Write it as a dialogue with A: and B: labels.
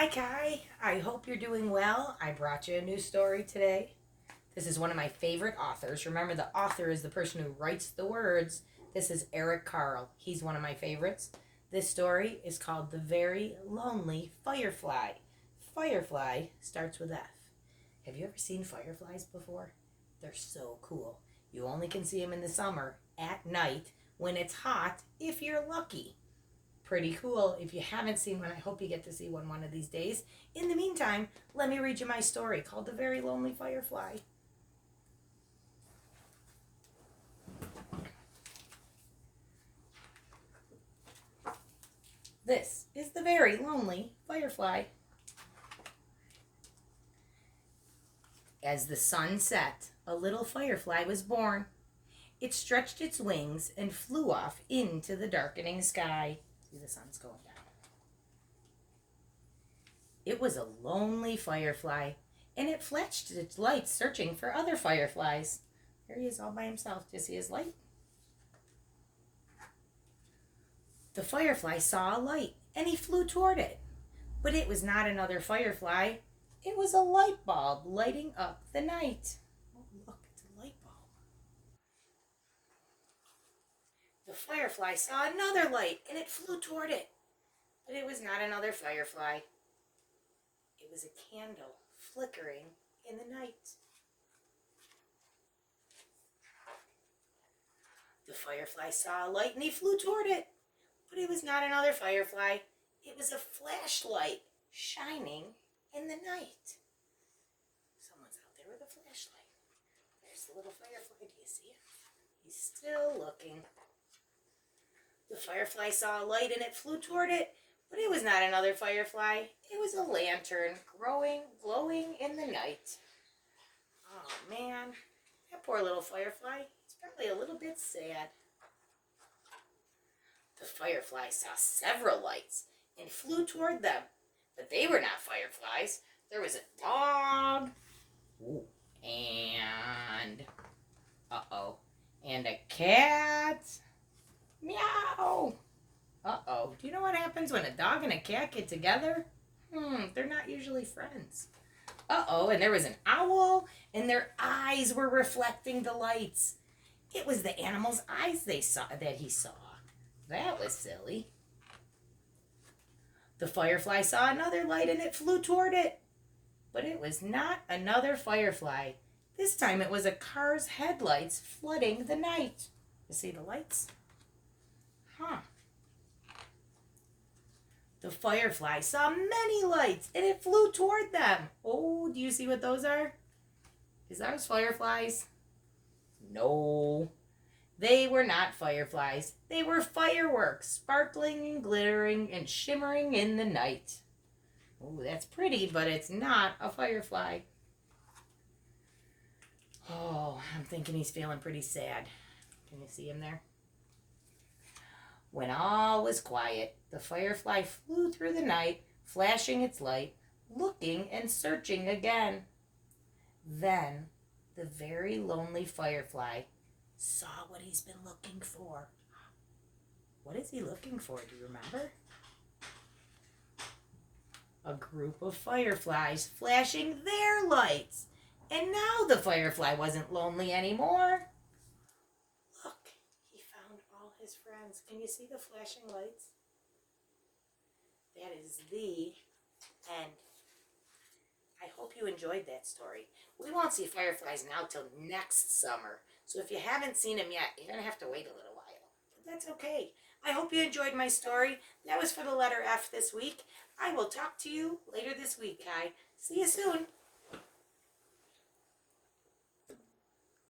A: Hi, Kai. I hope you're doing well. I brought you a new story today. This is one of my favorite authors. Remember, the author is the person who writes the words. This is Eric Carle. He's one of my favorites. This story is called The Very Lonely Firefly. Firefly starts with F. Have you ever seen fireflies before? They're so cool. You only can see them in the summer, at night, when it's hot, if you're lucky. Pretty cool. If you haven't seen one, I hope you get to see one of these days. In the meantime, let me read you my story called The Very Lonely Firefly. This is the very lonely firefly. As the sun set, a little firefly was born. It stretched its wings and flew off into the darkening sky. See, the sun's going down. It was a lonely firefly, and it flashed its lights searching for other fireflies. There he is all by himself. Do you see his light? The firefly saw a light, and he flew toward it. But it was not another firefly. It was a light bulb lighting up the night. Oh, look, it's a light bulb. The firefly saw another light, and it flew toward it. But it was not another firefly. It was a candle flickering in the night. The firefly saw a light, and he flew toward it. But it was not another firefly. It was a flashlight shining in the night. Someone's out there with a flashlight. There's the little firefly. Do you see him? He's still looking. The firefly saw a light and it flew toward it, but it was not another firefly. It was a lantern glowing in the night. Oh man, that poor little firefly. He's probably a little bit sad. The firefly saw several lights and flew toward them, but they were not fireflies. There was a dog, and and a cat. Meow. Do you know what happens when a dog and a cat get together? They're not usually friends. And there was an owl, and their eyes were reflecting the lights. It was the animal's eyes that he saw. That was silly. The firefly saw another light and it flew toward it. But it was not another firefly. This time it was a car's headlights flooding the night. You see the lights? The firefly saw many lights and it flew toward them. Oh, do you see what those are? Is those fireflies? No. They were not fireflies. They were fireworks, sparkling and glittering and shimmering in the night. Oh, that's pretty, but it's not a firefly. Oh, I'm thinking he's feeling pretty sad. Can you see him there? When all was quiet, the firefly flew through the night, flashing its light, looking and searching again. Then the very lonely firefly saw what he's been looking for. What is he looking for? Do you remember? A group of fireflies flashing their lights. And now the firefly wasn't lonely anymore. Look, he found all his friends. Can you see the flashing lights? That is the end. I hope you enjoyed that story. We won't see fireflies now till next summer. So if you haven't seen them yet, you're going to have to wait a little while. But that's okay. I hope you enjoyed my story. That was for the letter F this week. I will talk to you later this week, Kai. See you soon.